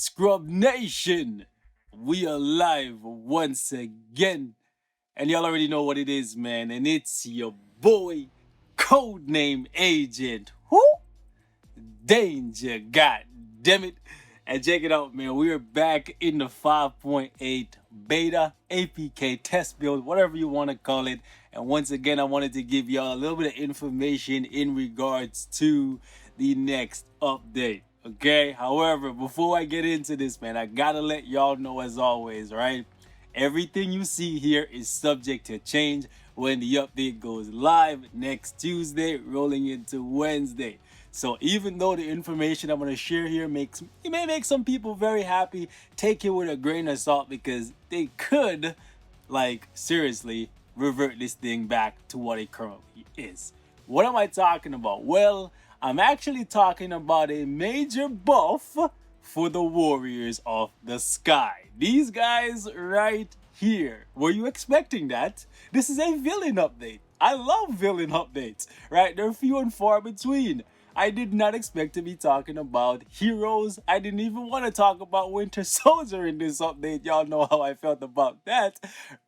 Scrub Nation, we are live once again. And y'all already know what it is, man. And it's your boy, codename Agent. Who? Danger, god damn it. And check it out, man. We are back in the 5.8 beta APK test build, whatever you want to call it. And once again, I wanted to give y'all a little bit of information in regards to the next update. Okay, however, before I get into this, man, I gotta let y'all know, as always, right? Everything you see here is subject to change when the update goes live next Tuesday, rolling into Wednesday. So even though the information I'm going to share here may make some people very happy, take it with a grain of salt, because they could, like, seriously revert this thing back to what it currently is. What am I talking about? Well, I'm actually talking about a major buff for the Warriors of the Sky. These guys right here. Were you expecting that? This is a villain update. I love villain updates, right? They're few and far between. I did not expect to be talking about heroes. I didn't even want to talk about Winter Soldier in this update. Y'all know how I felt about that,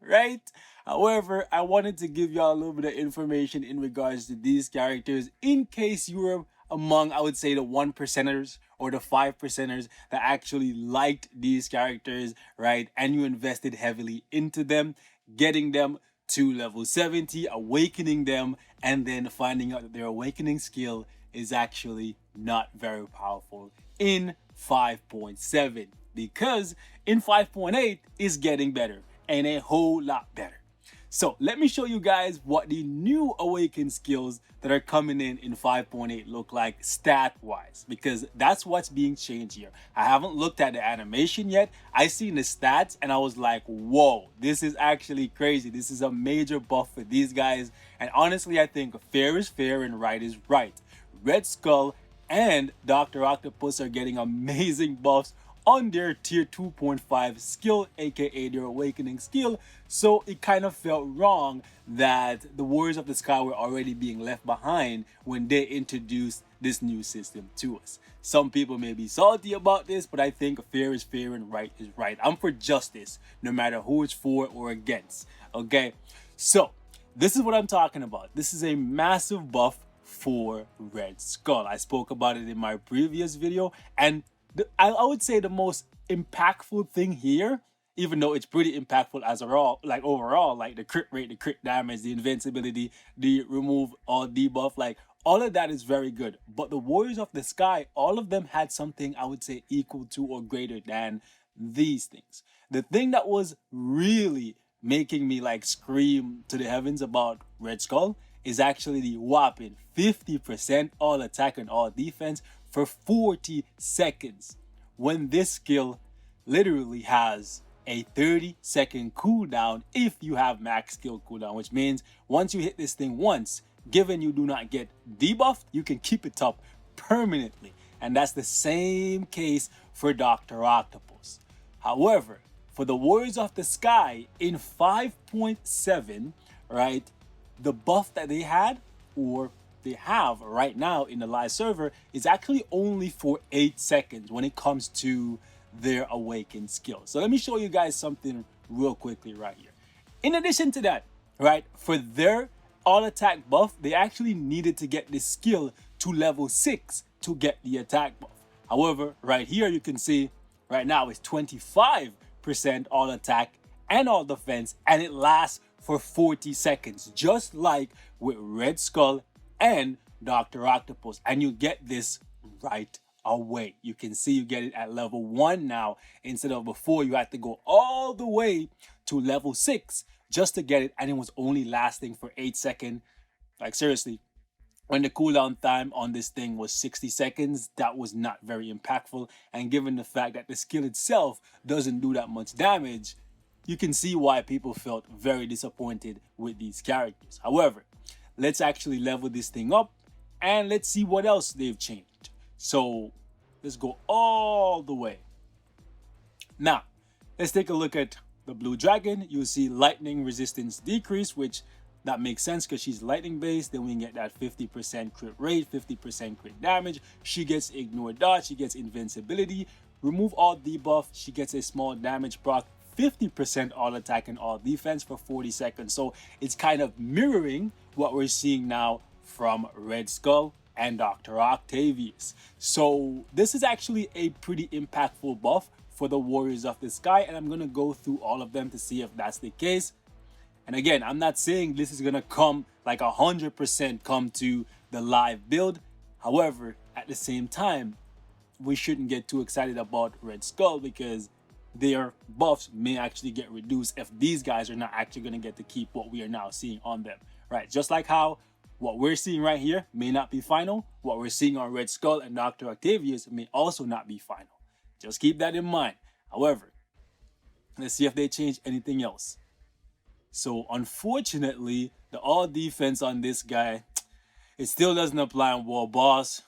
right? However, I wanted to give y'all a little bit of information in regards to these characters in case you were among, I would say, the 1%ers or the 5%ers that actually liked these characters, right? And you invested heavily into them, getting them to level 70, awakening them, and then finding out that their awakening skill is actually not very powerful in 5.7, because in 5.8 is getting better and a whole lot better. So let me show you guys what the new awaken skills that are coming in 5.8 look like stat wise, because that's what's being changed here. I haven't looked at the animation yet. I seen the stats and I was like, whoa, this is actually crazy. This is a major buff for these guys. And honestly, I think fair is fair and right is right. Red Skull and Dr. Octopus are getting amazing buffs on their tier 2.5 skill, aka their awakening skill. So it kind of felt wrong that the Warriors of the Sky were already being left behind when they introduced this new system to us. Some people may be salty about this, but I think fair is fair and right is right. I'm for justice, no matter who it's for or against. Okay, so this is what I'm talking about. This is a massive buff for Red Skull. I spoke about it in my previous video, and I would say the most impactful thing here, even though it's pretty impactful as overall, like the crit rate, the crit damage, the invincibility, the remove or debuff, like all of that is very good. But the Warriors of the Sky, all of them had something I would say equal to or greater than these things. The thing that was really making me like scream to the heavens about Red Skull is actually the whopping 50% all attack and all defense for 40 seconds, when this skill literally has a 30-second cooldown if you have max skill cooldown, which means once you hit this thing once, given you do not get debuffed, you can keep it up permanently. And that's the same case for Dr. Octopus. However, for the Warriors of the Sky in 5.7, right, the buff that they had, or they have right now in the live server, is actually only for 8 seconds when it comes to their awakened skill. So let me show you guys something real quickly right here. In addition to that, right, for their all attack buff, they actually needed to get this skill to level 6 to get the attack buff. However, right here you can see right now it's 25% all attack and all defense, and it lasts for 40 seconds, just like with Red Skull and Dr. Octopus, and you get this right away. You can see you get it at level 1 now, instead of before you had to go all the way to level 6 just to get it, and it was only lasting for 8 seconds. Like seriously, when the cooldown time on this thing was 60 seconds, that was not very impactful, and given the fact that the skill itself doesn't do that much damage, you can see why people felt very disappointed with these characters. However, let's actually level this thing up and let's see what else they've changed. So let's go all the way. Now, let's take a look at the Blue Dragon. You'll see lightning resistance decrease, which that makes sense because she's lightning based. Then we get that 50% crit rate, 50% crit damage. She gets ignored dodge, she gets invincibility, remove all debuff, she gets a small damage proc, 50% all attack and all defense for 40 seconds. So it's kind of mirroring what we're seeing now from Red Skull and Dr. Octavius. So this is actually a pretty impactful buff for the Warriors of the Sky, and I'm going to go through all of them to see if that's the case. And again, I'm not saying this is going to come like 100% come to the live build. However, at the same time, we shouldn't get too excited about Red Skull because their buffs may actually get reduced if these guys are not actually going to get to keep what we are now seeing on them, right? Just like how what we're seeing right here may not be final, what we're seeing on Red Skull and Dr. Octavius may also not be final. Just keep that in mind. However, let's see if they change anything else. So unfortunately, the all defense on this guy, it still doesn't apply on War Boss,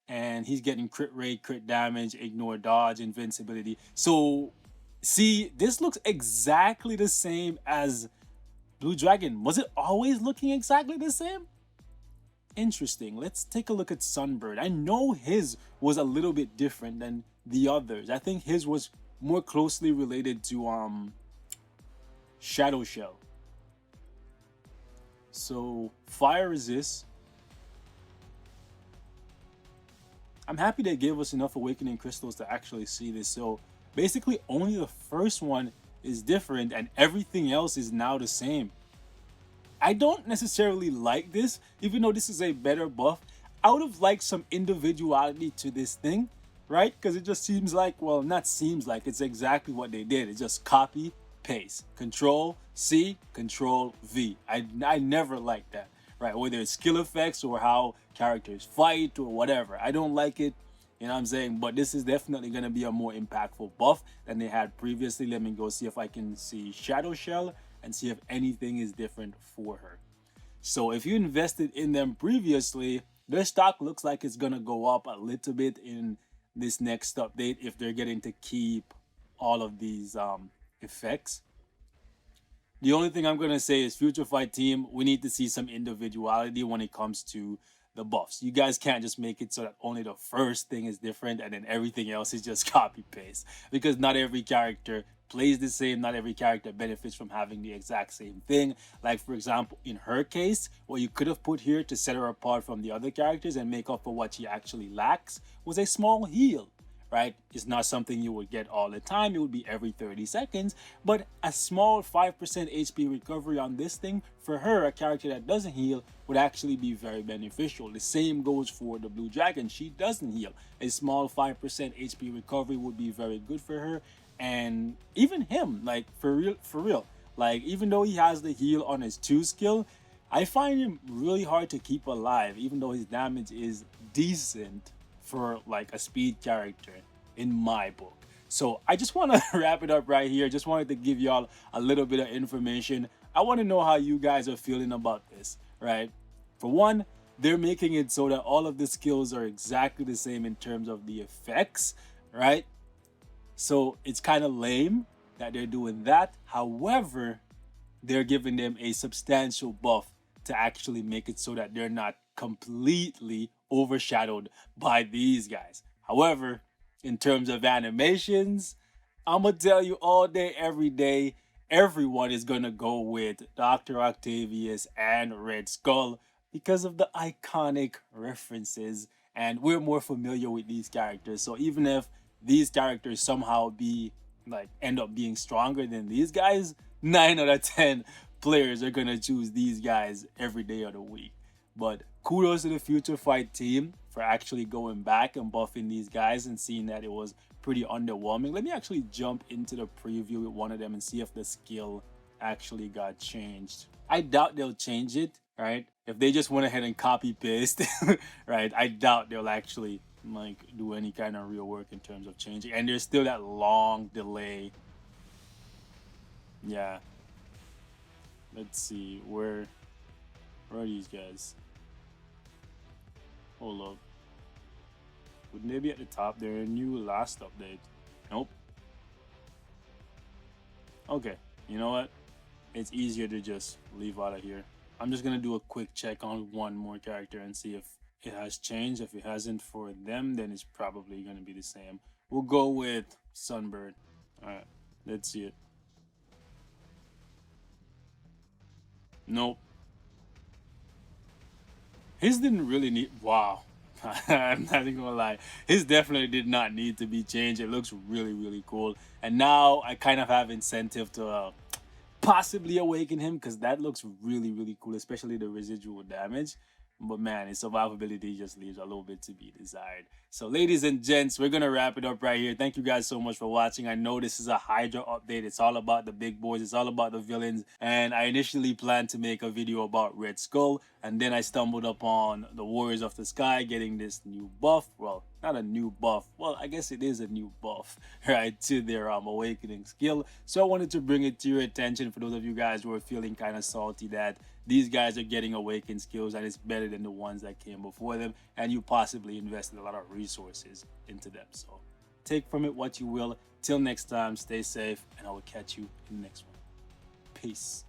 and he's getting crit rate, crit damage, ignore dodge, invincibility. So see, this looks exactly the same as Blue Dragon. Was it always looking exactly the same? Interesting. Let's take a look at Sunbird. I know his was a little bit different than the others. I think his was more closely related to Shadow Shell. So fire resist. I'm happy they gave us enough awakening crystals to actually see this. So basically only the first one is different and everything else is now the same. I don't necessarily like this, even though this is a better buff. I would have liked some individuality to this thing, right? Because it just seems like, well, not seems like, it's exactly what they did. It's just copy, paste, Control C, Control V. I never liked that, right? Whether it's skill effects or how characters fight or whatever. I don't like it, you know what I'm saying? But this is definitely going to be a more impactful buff than they had previously. Let me go see if I can see Shadow Shell and see if anything is different for her. So if you invested in them previously, their stock looks like it's gonna go up a little bit in this next update if they're getting to keep all of these effects. The only thing I'm gonna say is Future Fight team, we need to see some individuality when it comes to the buffs. You guys can't just make it so that only the first thing is different and then everything else is just copy paste, because not every character plays the same. Not every character benefits from having the exact same thing. Like for example, in her case, what you could have put here to set her apart from the other characters and make up for what she actually lacks was a small heal, right? It's not something you would get all the time. It would be every 30 seconds, but a small 5% HP recovery on this thing for her, a character that doesn't heal, would actually be very beneficial. The same goes for the Blue Dragon. She doesn't heal. A small 5% HP recovery would be very good for her. And even him, like for real, like even though he has the heal on his 2 skill, I find him really hard to keep alive, even though his damage is decent for like a speed character in my book. So I just want to wrap it up right here. Just wanted to give y'all a little bit of information. I want to know how you guys are feeling about this, right? For one, they're making it so that all of the skills are exactly the same in terms of the effects, right? So it's kind of lame that they're doing that. However, they're giving them a substantial buff to actually make it so that they're not completely overshadowed by these guys. However, in terms of animations, I'm going to tell you all day, every day, everyone is going to go with Dr. Octavius and Red Skull because of the iconic references, and we're more familiar with these characters. So even if these characters somehow end up being stronger than these guys, 9 out of 10 players are gonna choose these guys every day of the week. But kudos to the Future Fight team for actually going back and buffing these guys and seeing that it was pretty underwhelming. Let me actually jump into the preview with one of them and see if the skill actually got changed. I doubt they'll change it, right? If they just went ahead and copy paste, right? I doubt they'll actually like do any kind of real work in terms of changing, and there's still that long delay. Yeah, let's see, where are these guys? Hold up, wouldn't they be at the top? They're a new last update. Nope. Okay, you know what, it's easier to just leave out of here. I'm just gonna do a quick check on one more character and see if it has changed. If it hasn't for them, then it's probably going to be the same We'll go with Sunbird. All right, let's see it. Nope. His didn't really need. Wow. I'm not even gonna lie. His definitely did not need to be changed. It looks really, really cool. And now I kind of have incentive to possibly awaken him because that looks really, really cool, especially the residual damage. But man, his survivability just leaves a little bit to be desired. So, ladies and gents, we're gonna wrap it up right here. Thank you guys so much for watching. I know this is a Hydra update. It's all about the big boys. It's all about the villains. And I initially planned to make a video about Red Skull, and then I stumbled upon the Warriors of the Sky getting this new buff. Well, not a new buff. Well, I guess it is a new buff, right, to their awakening skill. So I wanted to bring it to your attention for those of you guys who are feeling kind of salty that these guys are getting awakened skills and it's better than the ones that came before them, and you possibly invested a lot of resources into them. So take from it what you will. Till next time, stay safe, and I will catch you in the next one. Peace.